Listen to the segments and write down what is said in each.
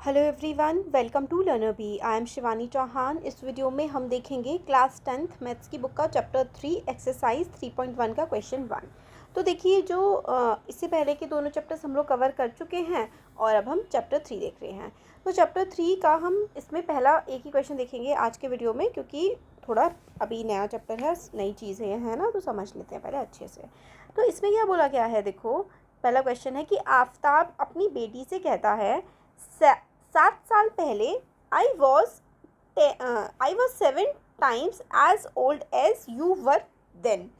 Hello everyone, welcome to learner B. I am Shivani Chauhan. इस video में हम देखेंगे क्लास 10th मैथ्स की बुक का चैप्टर 3 एक्सरसाइज 3.1 का क्वेश्चन 1। तो देखिए जो इससे पहले के दोनों चैप्टर्स हम लोग कवर कर चुके हैं और अब हम चैप्टर 3 देख रहे हैं। तो चैप्टर 3 का हम इसमें पहला एक ही क्वेश्चन देखेंगे आज के वीडियो में, क्योंकि थोड़ा अभी नया चैप्टर है, नई चीज़ें हैं ना, तो समझ लेते हैं पहले अच्छे से। तो इसमें क्या बोला गया है, देखो पहला क्वेश्चन है कि आफताब अपनी बेटी से कहता है 7 साल पहले I was 7 times as old as you were then.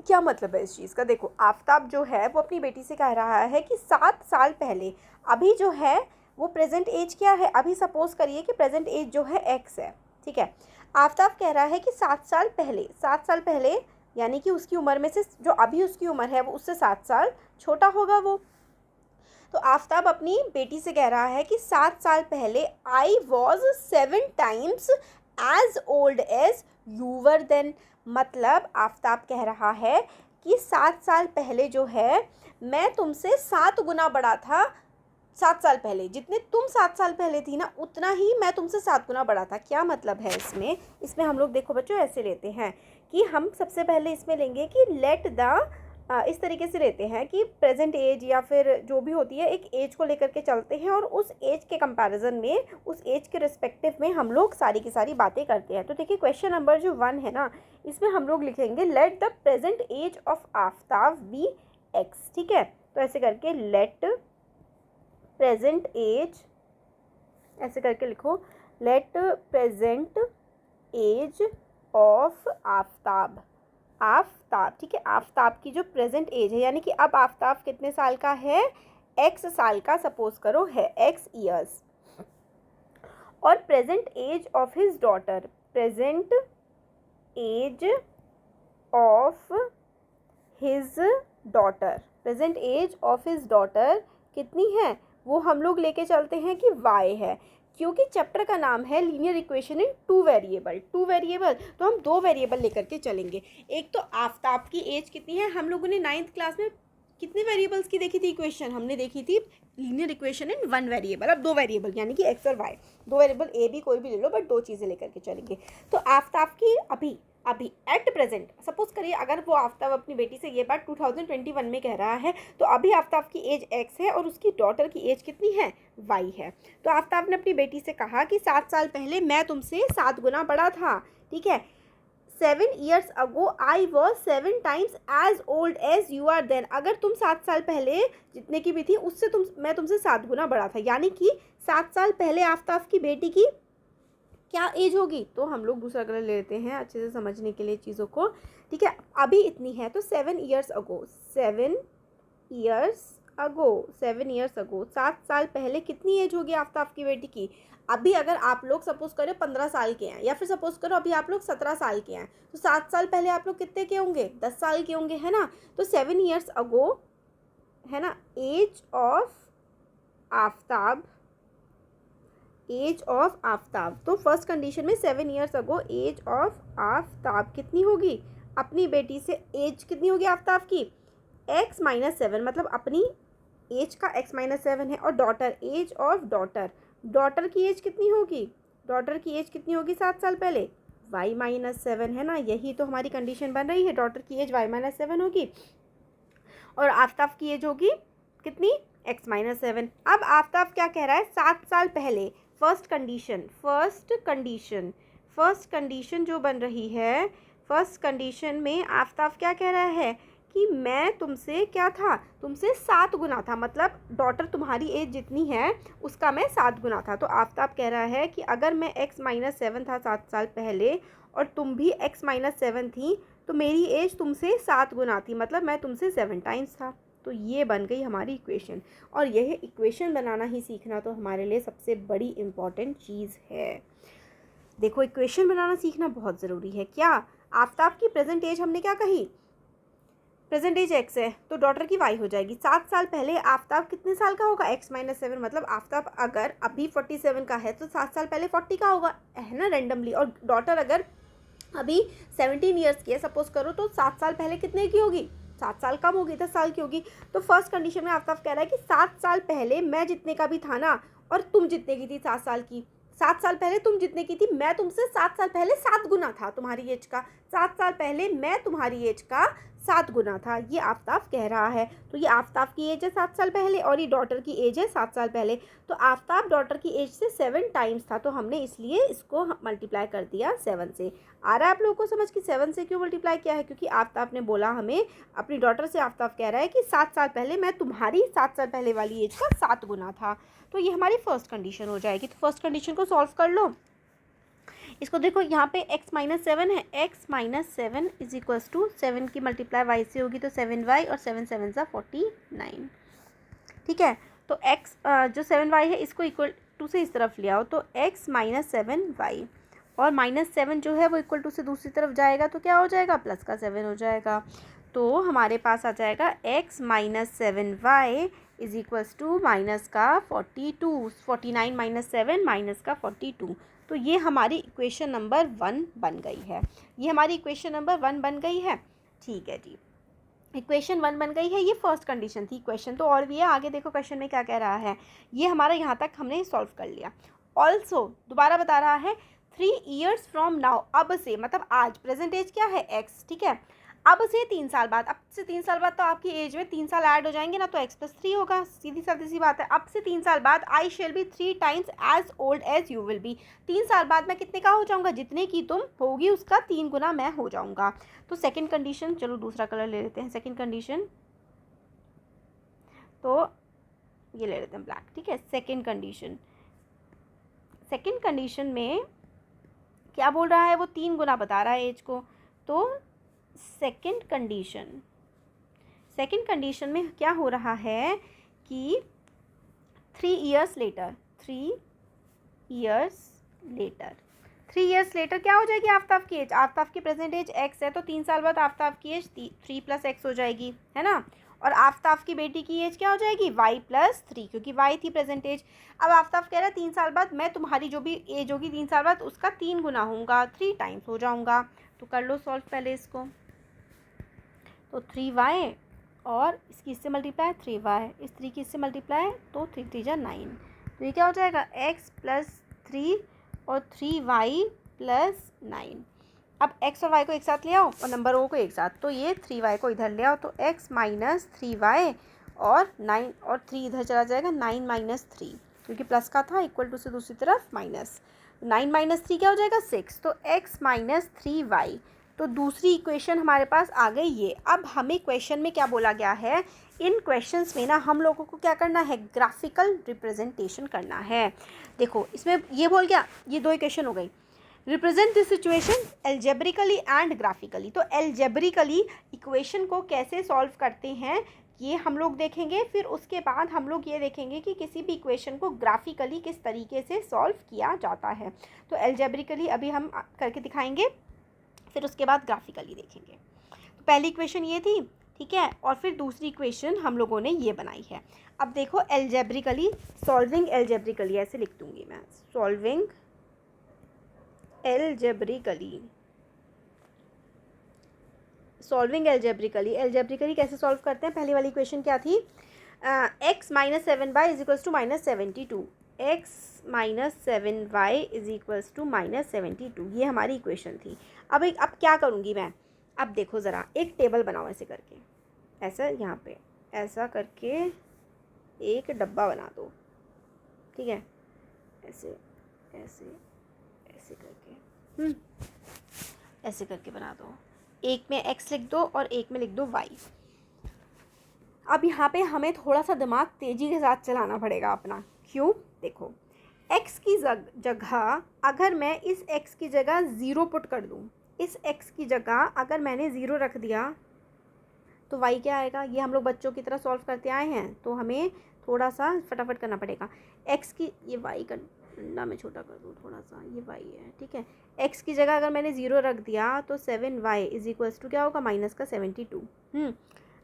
क्या मतलब है इस चीज़ का? देखो आफताब जो है वो अपनी बेटी से कह रहा है कि 7 साल पहले, अभी जो है वो प्रेजेंट एज क्या है, अभी सपोज करिए कि प्रेजेंट एज जो है एक्स है, ठीक है। आफताब कह रहा है कि 7 साल पहले यानी कि उसकी उम्र में से जो अभी उसकी उम्र है वो उससे 7 साल छोटा होगा वो। तो आफताब अपनी बेटी से कह रहा है कि 7 साल पहले I was 7 times as old as you were then. मतलब आफताब कह रहा है कि 7 साल पहले जो है मैं तुमसे 7 गुना बड़ा था। 7 साल पहले जितने तुम 7 साल पहले थी ना, उतना ही मैं तुमसे 7 गुना बड़ा था। क्या मतलब है इसमें हम लोग देखो बच्चों ऐसे लेते हैं कि हम सबसे पहले इसमें लेंगे कि लेट द इस तरीके से लेते हैं कि प्रेजेंट एज या फिर जो भी होती है एक एज को लेकर के चलते हैं और उस एज के कंपैरिजन में, उस एज के रिस्पेक्टिव में हम लोग सारी की सारी बातें करते हैं। तो देखिए क्वेश्चन नंबर जो 1 है ना, इसमें हम लोग लिखेंगे let the present age of Aftab be x, ठीक है। तो ऐसे करके लेट प्रेजेंट एज, ऐसे करके लिखो let present age of Aftab, ठीक है। आफताब की जो प्रेजेंट एज है, यानी कि अब आफताब कितने साल का है, एक्स साल का सपोज करो है, एक्स ईयर्स। और present age of his daughter, present age of his daughter, present age of his daughter कितनी है, वो हम लोग लेके चलते हैं कि y है, क्योंकि चैप्टर का नाम है लीनियर इक्वेशन इन 2 वेरिएबल। तो हम 2 वेरिएबल लेकर के चलेंगे। एक तो आफताब की एज कितनी है, हम लोगों ने 9th क्लास में कितने वेरिएबल्स की देखी थी इक्वेशन, हमने देखी थी लीनियर इक्वेशन इन 1 वेरिएबल। अब 2 वेरिएबल यानी कि एक्स और वाई, 2 वेरिएबल ए बी कोई भी ले लो, बट 2 चीज़ें लेकर के चलेंगे। तो आफताब की अभी एट प्रेजेंट सपोज करिए, अगर वो आफताब अपनी बेटी से ये बात 2021 में कह रहा है, तो अभी आफताब की एज एक्स है और उसकी डॉटर की एज कितनी है, वाई है। तो आफताब ने अपनी बेटी से कहा कि 7 साल पहले मैं तुमसे 7 गुना बड़ा था, ठीक है। 7 years ago I was 7 times as old as you are then। अगर तुम 7 साल पहले जितने की भी थी उससे मैं तुमसे 7 गुना बड़ा था, यानी कि 7 साल पहले आफताब की बेटी की क्या एज होगी, तो हम लोग दूसरा कलर ले लेते हैं अच्छे से समझने के लिए चीज़ों को, ठीक है। अभी इतनी है तो 7 years ago, 7 साल पहले कितनी एज होगी आफताब की बेटी की। अभी अगर आप लोग सपोज करो 15 साल के हैं, या फिर सपोज करो अभी आप लोग 17 साल के हैं, तो 7 साल पहले आप लोग कितने के होंगे, 10 साल के होंगे, है ना। तो 7 years ago है ना, age of Aftab, age of Aftab. तो फर्स्ट कंडीशन में 7 years ago age of Aftab कितनी होगी, अपनी बेटी से एज कितनी होगी आफताब की, x-7, मतलब अपनी एज का x-7 है। और डॉटर, एज ऑफ डॉटर की एज कितनी होगी, 7 साल पहले, y-7 है ना। यही तो हमारी कंडीशन बन रही है, डॉटर की एज y-7 होगी और आफताब की एज होगी कितनी, x-7। अब आफताब क्या कह रहा है, 7 साल पहले, फर्स्ट कंडीशन जो बन रही है, फर्स्ट कंडीशन में आफताब क्या कह रहा है कि मैं तुमसे क्या था, तुमसे 7 गुना था, मतलब डॉटर तुम्हारी एज जितनी है उसका मैं 7 गुना था। तो आफताब कह रहा है कि अगर मैं x-7 था 7 साल पहले और तुम भी x-7 थी, तो मेरी एज तुमसे 7 गुना थी, मतलब मैं तुमसे 7 times था। तो ये बन गई हमारी इक्वेशन, और यह इक्वेशन बनाना ही सीखना तो हमारे लिए सबसे बड़ी इम्पॉर्टेंट चीज़ है। देखो इक्वेशन बनाना सीखना बहुत ज़रूरी है। क्या आफताब की प्रेजेंट एज हमने क्या कही, प्रेजेंट एज एक्स है, तो डॉटर की वाई हो जाएगी। 7 साल पहले आफताब कितने साल का होगा, x-7, मतलब आफताब अगर अभी 47 का है तो 7 साल पहले 40 का होगा, है ना, रेंडमली। और डॉटर अगर अभी 17 ईयर्स की है सपोज करो, तो 7 साल पहले कितने की होगी, 7 साल कम हो गई, 10 साल की होगी। तो फर्स्ट कंडीशन में आफ्ताब कह रहा है कि 7 साल पहले मैं जितने का भी था ना, और तुम जितने की थी 7 साल की, 7 साल पहले तुम जितने की थी, मैं तुमसे 7 साल पहले 7 गुना था तुम्हारी एज का, 7 साल पहले मैं तुम्हारी एज का 7 गुना था, ये आफ्ताब कह रहा है। तो ये आफ्ताब की एज है 7 साल पहले, और ये डॉटर की एज है 7 साल पहले। तो आफ्ताब डॉटर की एज से 7 टाइम्स था, तो हमने इसलिए इसको मल्टीप्लाई कर दिया 7 से। आ रहा है आप लोगों को समझ कि 7 से क्यों मल्टीप्लाई किया है? क्योंकि आफ्ताब ने बोला हमें, अपनी डॉटर से आफ्ताब कह रहा है कि 7 साल पहले मैं तुम्हारी 7 साल पहले वाली एज का 7 गुना था। तो ये हमारी फर्स्ट कंडीशन हो जाएगी। तो फर्स्ट कंडीशन को सॉल्व कर लो। इसको देखो, यहाँ पे x माइनस 7 है, x minus 7 is equals to 7 की मल्टीप्लाई y से होगी तो 7y, और 7 7 सा 49। ठीक है, तो x जो 7y है इसको इक्वल टू से इस तरफ ले आओ, तो x माइनस 7y, और माइनस 7 जो है वो इक्वल टू से दूसरी तरफ जाएगा तो क्या हो जाएगा? प्लस का 7 हो जाएगा। तो हमारे पास आ जाएगा x minus 7y is equals to minus का 42, 49 माइनस 7 माइनस का 42। तो ये हमारी इक्वेशन नंबर 1 बन गई है। ये हमारी इक्वेशन नंबर 1 बन गई है। ठीक है जी, इक्वेशन 1 बन गई है। ये फर्स्ट कंडीशन थी। क्वेश्चन तो और भी है, आगे देखो क्वेश्चन में क्या कह रहा है। ये हमारा यहाँ तक हमने सॉल्व कर लिया। ऑल्सो दोबारा बता रहा है 3 ईयर्स फ्रॉम नाउ, अब से मतलब आज, प्रेजेंट एज क्या है? x, ठीक है। अब से 3 साल बाद, अब से 3 साल बाद तो आपकी एज में 3 साल ऐड हो जाएंगे ना, तो x प्लस 3 होगा, सीधी सादी सी बात है। अब से 3 साल बाद I shall be 3 times as old as you will be, 3 साल बाद मैं कितने का हो जाऊंगा? जितने की तुम होगी उसका 3 गुना मैं हो जाऊंगा। तो सेकंड कंडीशन, चलो दूसरा कलर ले लेते हैं। सेकंड कंडीशन तो ये ले लेते हैं ब्लैक, ठीक है। सेकंड कंडीशन में क्या बोल रहा है? वो 3 गुना बता रहा है एज को। तो सेकंड कंडीशन में क्या हो रहा है कि 3 इयर्स लेटर क्या हो जाएगी आफ्ताब की एज? आफ्ताब की प्रेजेंट एज x है, तो 3 साल बाद आफ्ताब की एज 3 प्लस x हो जाएगी, है ना। और आफ्ताब की बेटी की एज क्या हो जाएगी? y प्लस 3, क्योंकि y थी प्रेजेंट एज। अब आफ्ताब कह रहा है 3 साल बाद मैं तुम्हारी जो भी एज होगी 3 साल बाद उसका 3 गुना होऊंगा, 3 टाइम्स हो जाऊंगा। तो कर लो सॉल्व पहले इसको। तो 3y और इसकी इससे मल्टीप्लाई 3y, इस 3 की इससे मल्टीप्लाई तो 3 3 जा 9। तो ये क्या हो जाएगा? x प्लस 3 और 3y प्लस 9। अब x और y को एक साथ ले आओ और नंबर o को एक साथ, तो ये 3y को इधर ले आओ, तो x माइनस 3y और 9 और 3 इधर चला जाएगा, 9 माइनस 3, क्योंकि प्लस का था, इक्वल टू से दूसरी तरफ माइनस, 9 माइनस 3 क्या हो जाएगा? 6। तो x माइनस 3y, तो दूसरी इक्वेशन हमारे पास आ गई ये। अब हमें क्वेश्चन में क्या बोला गया है? इन क्वेश्चंस में ना हम लोगों को क्या करना है? ग्राफिकल रिप्रेजेंटेशन करना है। देखो इसमें ये बोल गया, ये 2 इक्वेशन हो गई। Represent this situation algebraically and graphically, तो एल्जेब्रिकली इक्वेशन को कैसे सॉल्व करते हैं ये हम लोग देखेंगे। फिर उसके बाद हम लोग ये देखेंगे कि किसी भी इक्वेशन को ग्राफिकली किस तरीके से सॉल्व किया जाता है। तो एल्जेब्रिकली अभी हम करके दिखाएंगे, फिर उसके बाद ग्राफिकली देखेंगे। तो पहली इक्वेशन ये थी, ठीक है, और फिर दूसरी इक्वेशन हम लोगों ने ये बनाई है। अब देखो एल्जेब्रिकली, सॉल्विंग एल्जेब्रिकली ऐसे लिख दूंगी मैं, सॉल्विंग एल्जेब्रिकली कैसे सॉल्व करते हैं? पहली वाली इक्वेशन क्या थी? x minus 7y is equals to minus 72, x minus 7y is equals to minus 72, ये हमारी इक्वेशन थी। अब क्या करूँगी मैं? अब देखो ज़रा, एक टेबल बनाओ ऐसे करके, ऐसा यहाँ पे ऐसा करके एक डब्बा बना दो, ठीक है, ऐसे ऐसे ऐसे करके ऐसे करके बना दो। एक में x लिख दो और एक में लिख दो y। अब यहाँ पे हमें थोड़ा सा दिमाग तेज़ी के साथ चलाना पड़ेगा अपना। क्यों? देखो x की जगह अगर मैं इस x की जगह 0 पुट कर दूँ, इस x की जगह अगर मैंने 0 रख दिया तो y क्या आएगा? ये हम लोग बच्चों की तरह सॉल्व करते आए हैं, तो हमें थोड़ा सा फटाफट करना पड़ेगा। x की, ये y का डंडा मैं छोटा कर दूँ थोड़ा सा, ये y है, ठीक है। x की जगह अगर मैंने 0 रख दिया तो 7y इज इक्वल्स टू क्या होगा? माइनस का 72।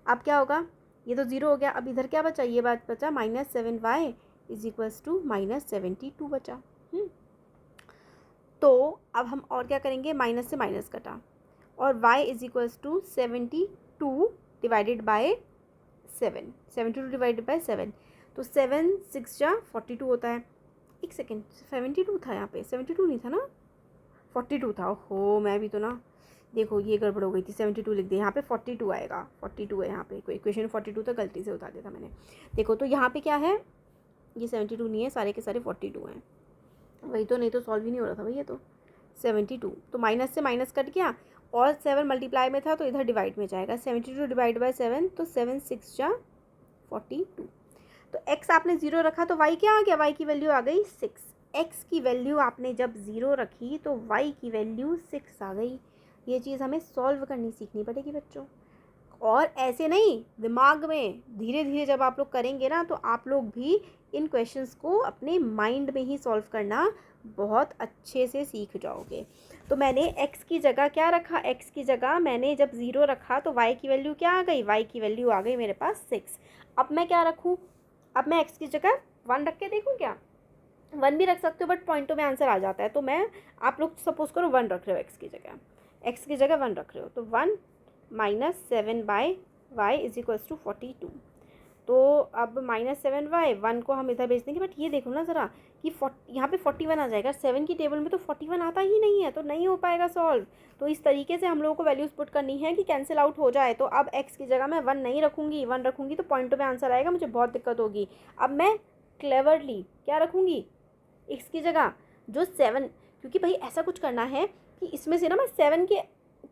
अब क्या होगा? ये तो 0 हो गया, अब इधर क्या बचा? ये बात बचा minus 7y is equals to minus 72 बचा। तो अब हम और क्या करेंगे? माइनस से माइनस कटा और y is equals to 72 divided by 7, 72 divided by 7, तो 7 6 जा 42 होता है। एक सेकेंड, 72 था यहाँ पे, 72 नहीं था ना, 42 था। हो मैं भी तो ना, देखो ये गड़बड़ हो गई थी, 72 लिख दिया, यहाँ पे 42 आएगा, 42 है यहाँ पे, कोई इक्वेशन 42 था, गलती से उतार दिया था मैंने। देखो तो यहाँ पे क्या है, ये 72 नहीं है, सारे के सारे 42 हैं, वही तो, नहीं तो सॉल्व ही नहीं हो रहा था भाई ये तो। 72 तो माइनस से माइनस कट गया, और 7 मल्टीप्लाई में था तो इधर डिवाइड में जाएगा, 72 डिवाइड बाय 7, तो 7 6 जा 42। तो x आपने 0 रखा तो y क्या आ गया, y की वैल्यू आ गई 6। x की वैल्यू आपने जब 0 रखी तो y की वैल्यू 6 आ गई। ये चीज़ हमें सॉल्व करनी सीखनी पड़ेगी बच्चों, और ऐसे नहीं, दिमाग में धीरे धीरे जब आप लोग करेंगे ना तो आप लोग भी इन क्वेश्चंस को अपने माइंड में ही सॉल्व करना बहुत अच्छे से सीख जाओगे। तो मैंने x की जगह क्या रखा, x की जगह मैंने जब 0 रखा तो y की वैल्यू क्या आ गई, y की वैल्यू आ गई मेरे पास 6। अब मैं क्या रखूँ, अब मैं x की जगह 1 रख के देखूँ क्या, 1 भी रख सकते हो बट पॉइंटों में आंसर आ जाता है। तो मैं, आप लोग सपोज करो 1 रख रहे हो x की जगह, x की जगह 1 रख रहे हो, तो 1 minus 7 by y is equals to 42। तो अब माइनस 7 वाई, 1 को हम इधर भेज देंगे, बट ये देखो ना ज़रा कि यहाँ पे 41 आ जाएगा, 7 की टेबल में तो 41 आता ही नहीं है, तो नहीं हो पाएगा सॉल्व। तो इस तरीके से हम लोगों को वैल्यूज़ पुट करनी है कि कैंसिल आउट हो जाए। तो अब x की जगह मैं 1 नहीं रखूँगी, 1 रखूँगी तो पॉइंटों में आंसर आएगा, मुझे बहुत दिक्कत होगी। अब मैं क्लेवरली क्या रखूँगी, x की जगह जो 7, क्योंकि भाई ऐसा कुछ करना है कि इसमें से ना मैं 7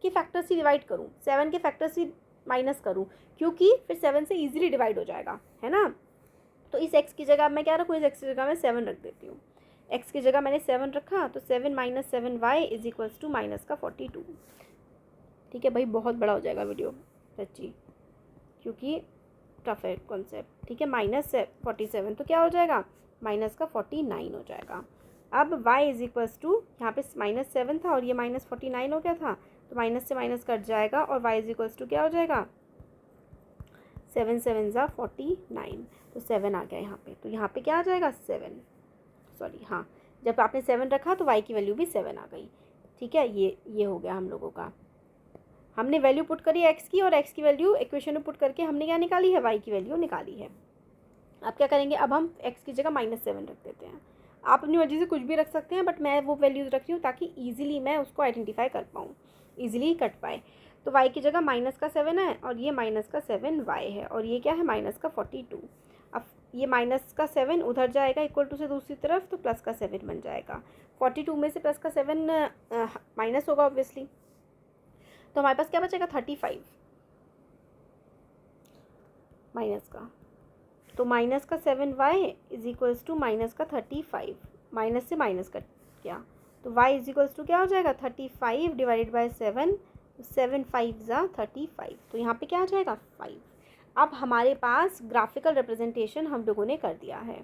के फैक्टर से डिवाइड करूँ, 7 के फैक्टर से माइनस करूँ, क्योंकि फिर 7 से इजीली डिवाइड हो जाएगा, है ना। तो इस x की जगह मैं क्या रखूँ, इस x की जगह मैं 7 रख देती हूँ। x की जगह मैंने 7 रखा, तो 7 minus 7 y is equals to minus का 42। ठीक है भाई, बहुत बड़ा हो जाएगा वीडियो सच्ची, क्योंकि टफ है कॉन्सेप्ट। ठीक है, माइनस 47 तो क्या हो जाएगा, माइनस का 49 हो जाएगा। अब y इज इक्वल्स टू, यहाँ पे माइनस 7 था और ये माइनस 49 हो गया था, तो माइनस से माइनस कट जाएगा और y इज इक्वल्स टू क्या हो जाएगा, 7 7 ज़ा 49, तो 7 आ गया यहाँ पे। तो यहाँ पे क्या आ जाएगा 7, सॉरी हाँ, जब आपने 7 रखा तो y की वैल्यू भी 7 आ गई। ठीक है, ये हो गया हम लोगों का, हमने वैल्यू पुट करी x की, और x की वैल्यू इक्वेशन में पुट करके हमने क्या निकाली है, y की वैल्यू निकाली है। अब क्या करेंगे, अब हम x की जगह -7 रख देते हैं। आप अपनी मर्जी से कुछ भी रख सकते हैं, बट मैं वो वैल्यूज़ रख रही हूँ ताकि ईजिली मैं उसको आइडेंटिफाई कर पाऊँ, ईजिली कट पाए। तो y की जगह माइनस का 7 है, और ये माइनस का 7 y है, और ये क्या है माइनस का 42। अब ये माइनस का 7 उधर जाएगा इक्वल टू से दूसरी तरफ, तो प्लस का 7 बन जाएगा। 42 में से प्लस का 7 माइनस होगा ऑब्वियसली, तो हमारे पास क्या बचेगा 35 माइनस का, तो माइनस का 7 y is equals to minus का 35, माइनस से माइनस कट गया, तो y इज इक्वल्स टू क्या हो जाएगा 35 डिवाइडेड बाय 7, 7 5 ज़ा 35, तो यहाँ पे क्या आ जाएगा 5। अब हमारे पास ग्राफिकल रिप्रेजेंटेशन हम लोगों ने कर दिया है,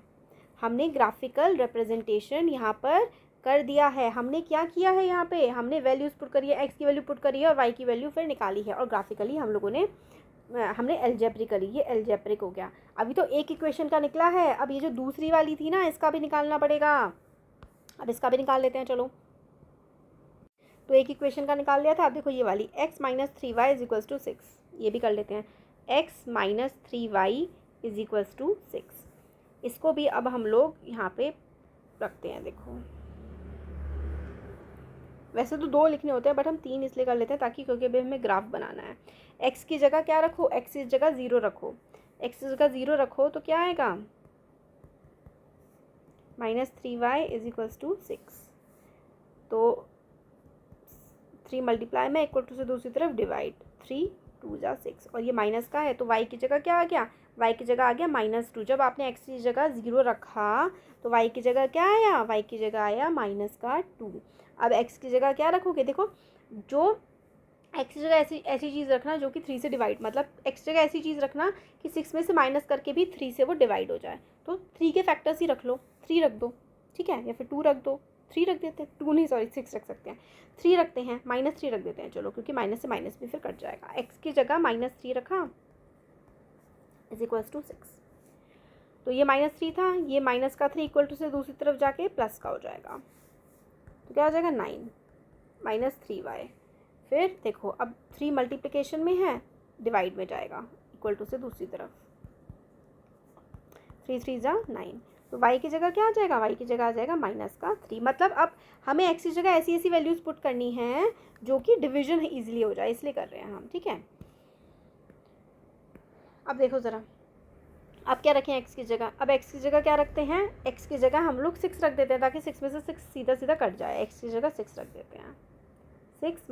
हमने ग्राफिकल रिप्रेजेंटेशन यहाँ पर कर दिया है। हमने क्या किया है, यहाँ पे हमने वैल्यूज़ पुट करी है, x की वैल्यू पुट करी है और y की वैल्यू फिर निकाली है, और ग्राफिकली हम लोगों ने हमने एल्जेब्रिक करी, ये एल्जेब्रिक हो गया। अभी तो एक इक्वेशन का निकला है, अब ये जो दूसरी वाली थी ना, इसका भी निकालना पड़ेगा। अब इसका भी निकाल लेते हैं चलो। तो एक इक्वेशन का निकाल लिया था, अब देखो ये वाली x minus 3y is equals to 6, ये भी कर लेते हैं, x minus 3y is equals to 6। इसको भी अब हम लोग यहाँ पे रखते हैं। देखो वैसे तो 2 लिखने होते हैं, बट हम 3 इसलिए कर लेते हैं ताकि, क्योंकि अभी हमें ग्राफ बनाना है। x की जगह क्या रखो, x की जगह 0 रखो, x की जगह 0 रखो तो क्या आएगा minus 3y is equals to 6। तो 3 मल्टीप्लाई में इक्वल टू से दूसरी तरफ डिवाइड, 3 2 जा 6, और ये माइनस का है तो y की जगह क्या आ गया, y की जगह आ गया -2। जब आपने x की जगह 0 रखा तो y की जगह क्या आया, y की जगह आया माइनस का 2। अब x की जगह क्या रखोगे, देखो जो x की जगह ऐसी चीज़ रखना जो कि 3 से डिवाइड, मतलब x जगह ऐसी चीज़ रखना कि 6 में से माइनस करके भी 3 से वो डिवाइड हो जाए। तो 3 के फैक्टर्स ही रख लो, 3 रख दो, ठीक है, या फिर 2 रख दो, 3 रख देते हैं, 2 नहीं सॉरी 6 रख सकते हैं, 3 रखते हैं, -3 रख देते हैं चलो, क्योंकि माइनस से माइनस भी फिर कट जाएगा। x की जगह -3 रखा इज इक्वल्स टू 6, तो ये -3 था, ये माइनस का 3 इक्वल टू से दूसरी तरफ जाके प्लस का हो जाएगा, तो क्या हो जाएगा 9 माइनस 3y। फिर देखो अब 3 मल्टीप्लिकेशन में है डिवाइड में जाएगा, इक्वल टू से दूसरी तरफ, 3 3 जा 9, तो y की जगह क्या आ जाएगा, y की जगह आ जाएगा -3। मतलब अब हमें x की जगह ऐसी ऐसी वैल्यूज़ पुट करनी है जो कि डिवीजन ईजिली हो जाए, इसलिए कर रहे हैं हम, ठीक है। अब देखो ज़रा, अब क्या रखें x की जगह, अब x की जगह क्या रखते हैं, x की जगह हम लोग 6 रख देते हैं ताकि 6 में से 6 सीधा सीधा कट जाए, x की जगह 6 रख देते हैं, 6 -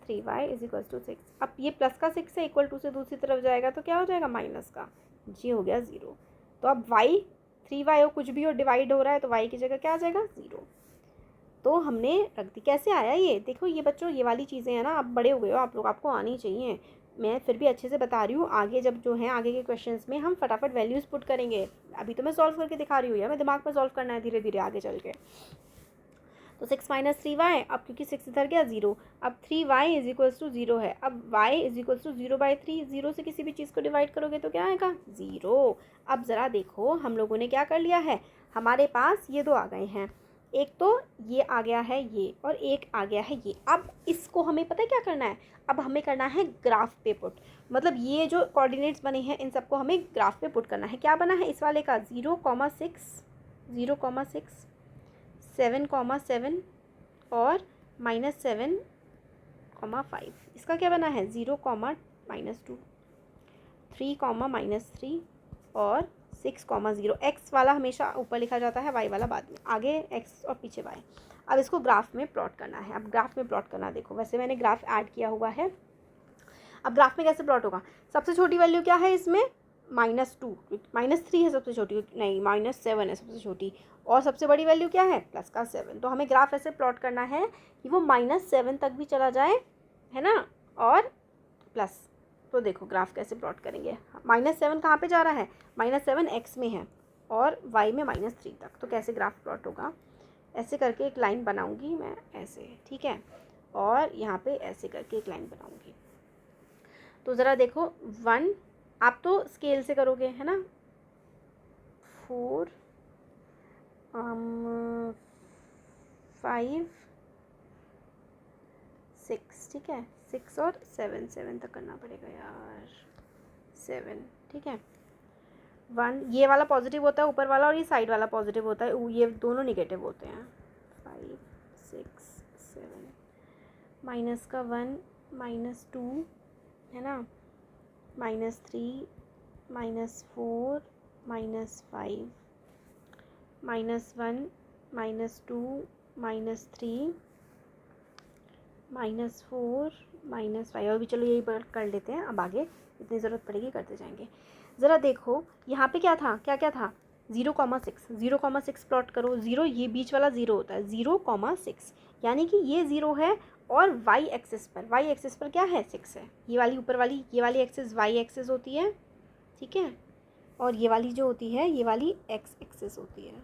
3y = 6। अब ये प्लस का 6 है, इक्वल टू से दूसरी तरफ जाएगा तो क्या हो जाएगा, माइनस का, जी हो गया 0। तो अब y 3y हो, कुछ भी हो, डिवाइड हो रहा है तो y की जगह क्या आ जाएगा, 0। तो हमने रख दी। कैसे आया ये, देखो ये बच्चों ये वाली चीज़ें हैं ना, आप बड़े हो गए हो आप लोग, आपको आनी चाहिए, मैं फिर भी अच्छे से बता रही हूँ। आगे जब जो है आगे के क्वेश्चंस में हम फटाफट वैल्यूज़ पुट करेंगे, अभी तो मैं सॉल्व करके दिखा रही हूँ यार, मैं दिमाग में सॉल्व करना है धीरे धीरे आगे चल के। तो 6 - 3y, अब क्योंकि 6 इधर गया 0, अब 3y = 0 है, अब y = 0/3, 0 से किसी भी चीज़ को डिवाइड करोगे तो क्या आएगा, 0। अब ज़रा देखो हम लोगों ने क्या कर लिया है, हमारे पास ये दो आ गए हैं, एक तो ये आ गया है ये, और एक आ गया है ये। अब इसको हमें पता है क्या करना है, अब हमें करना है ग्राफ पे पुट, मतलब ये जो कोऑर्डिनेट्स बने हैं इन सबको हमें ग्राफ पे पुट करना है। क्या बना है इस वाले का, 0,6, 0,6, 7,7 और -7,5। इसका क्या बना है, 0, -2, 3, -3 और 6,0। x वाला हमेशा ऊपर लिखा जाता है, y वाला बाद में, आगे x और पीछे y। अब इसको ग्राफ में प्लॉट करना है। अब ग्राफ में प्लॉट करना, देखो वैसे मैंने ग्राफ ऐड किया हुआ है। अब ग्राफ में कैसे प्लॉट होगा, सबसे छोटी वैल्यू क्या है इसमें, -2, -3 है सबसे छोटी, नहीं -7 है सबसे छोटी, और सबसे बड़ी वैल्यू क्या है, प्लस का 7। तो हमें ग्राफ ऐसे प्लॉट करना है कि वो -7 तक भी चला जाए, है ना, और प्लस। तो देखो ग्राफ कैसे प्लॉट करेंगे, -7 कहाँ पे जा रहा है, -7 x में है और y में -3 तक। तो कैसे ग्राफ प्लॉट होगा, ऐसे करके एक लाइन बनाऊंगी मैं ऐसे, ठीक है, और यहाँ पे ऐसे करके एक लाइन बनाऊंगी। तो ज़रा देखो 1, आप तो स्केल से करोगे है ना, 4, 5, 6, ठीक है, 6 और 7, 7 तक करना पड़ेगा यार, 7, ठीक है। 1 ये वाला पॉजिटिव होता है ऊपर वाला, और ये साइड वाला पॉजिटिव होता है, ये दोनों निगेटिव होते हैं। 5, 6, 7, माइनस का 1, -2 है ना, -3, -4, -5, -1, -2, -3, -4, -5, और भी चलो यही कर लेते हैं, अब आगे इतनी ज़रूरत पड़ेगी करते जाएंगे। ज़रा देखो यहाँ पे क्या था, क्या क्या था, 0,6, 0,6 प्लॉट करो, 0 ये बीच वाला 0 होता है, 0,6 यानी कि ये 0 है, और y एक्सिस पर क्या है, 6 है। ये वाली ऊपर वाली, ये वाली एक्सिस y एक्सिस होती है, ठीक है, और ये वाली जो होती है ये वाली x एक्सिस होती है।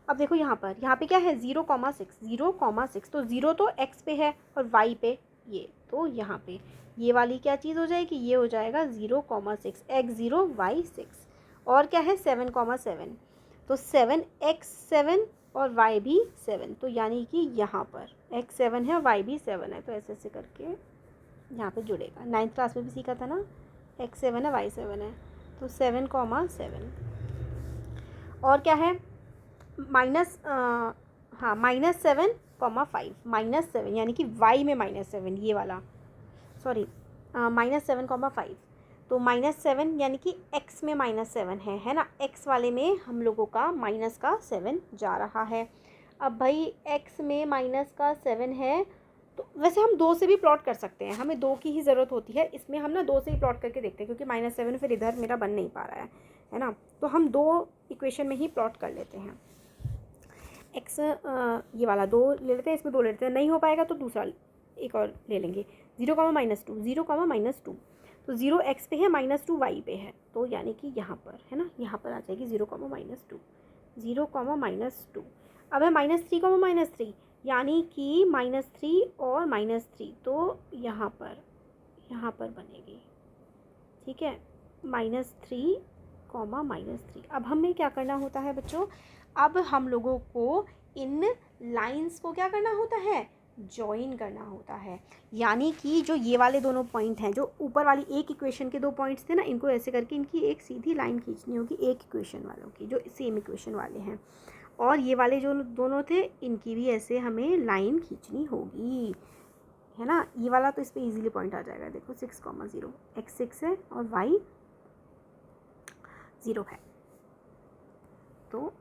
अब देखो यहाँ पे क्या है, 0,6, 0,6, तो 0 तो x पे है और y पे ये, तो यहाँ पे ये वाली क्या चीज़ हो जाएगी, ये हो जाएगा 0,6, x0 y6, और क्या है 7,7, तो 7 x7 और y भी 7, तो यानी कि यहाँ पर x 7 है और y भी 7 है, तो ऐसे ऐसे करके यहाँ पे जुड़ेगा। 9th क्लास में भी सीखा था ना, x 7 है y 7 है, तो 7,7, और क्या है माइनस, हाँ -7,5, -7 यानी कि y में -7, ये वाला सॉरी, -7,5, तो -7 यानी कि x में -7 है ना, x वाले में हम लोगों का -7 जा रहा है। अब भाई x में -7 है, तो वैसे हम 2 से भी प्लॉट कर सकते हैं, हमें 2 की ही ज़रूरत होती है इसमें, हम ना 2 से ही प्लॉट करके देखते हैं, क्योंकि -7 फिर इधर मेरा बन नहीं पा रहा है ना, तो हम 2 इक्वेशन में ही प्लॉट कर लेते हैं। x ये वाला 2 ले लेते हैं, इसमें 2 ले लेते हैं, नहीं हो पाएगा तो दूसरा एक और ले लेंगे, 0,-2, 0,-2, तो 0 x पे है, -2 y पे है, तो यानी कि यहाँ पर है ना, यहाँ पर आ जाएगी 0,-2, 0,-2। अब है -3, यानी कि -3 और -3, तो यहाँ पर बनेगी, ठीक है, -3, -3। अब हमें क्या करना होता है बच्चों, अब हम लोगों को इन लाइंस को क्या करना होता है, जॉइन करना होता है। यानी कि जो ये वाले दोनों पॉइंट हैं, जो ऊपर वाली एक इक्वेशन के दो पॉइंट्स थे ना, इनको ऐसे करके इनकी एक सीधी लाइन खींचनी होगी एक इक्वेशन वालों की, जो सेम इक्वेशन वाले हैं। और ये वाले जो दोनों थे, इनकी भी ऐसे हमें लाइन खींचनी होगी, है ना। ये वाला तो इस पर ईजिली पॉइंट आ जाएगा। देखो 6,0 x 6 है और y 0 है, तो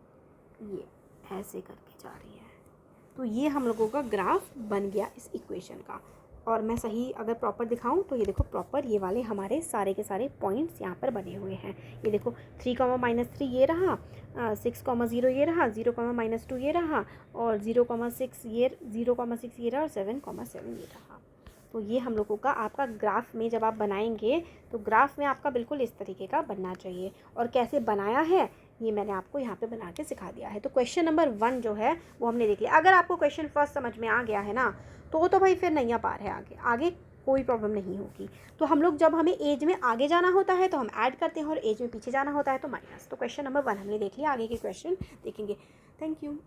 ये ऐसे करके जा रही है। तो ये हम लोगों का ग्राफ बन गया इस इक्वेशन का। और मैं सही अगर प्रॉपर दिखाऊं तो ये देखो प्रॉपर ये वाले हमारे सारे के सारे पॉइंट्स यहाँ पर बने हुए हैं। ये देखो 3,-3 ये रहा, 6,0 ये रहा, 0,-2 ये रहा, और 0,6 ये रहा, और 7,7 ये रहा। तो ये हम लोगों का आपका ग्राफ में जब आप बनाएंगे तो ग्राफ में आपका बिल्कुल इस तरीके का बनना चाहिए। और कैसे बनाया है ये मैंने आपको यहाँ पे बना के सिखा दिया है। तो क्वेश्चन नंबर 1 जो है वो हमने देख लिया। अगर आपको क्वेश्चन फर्स्ट समझ में आ गया है ना, तो भाई फिर नैया पार है, आगे कोई प्रॉब्लम नहीं होगी। तो हम लोग जब हमें एज में आगे जाना होता है तो हम ऐड करते हैं, और एज में पीछे जाना होता है तो माइनस। तो क्वेश्चन नंबर 1 हमने देख लिया, आगे के क्वेश्चन देखेंगे। Thank you.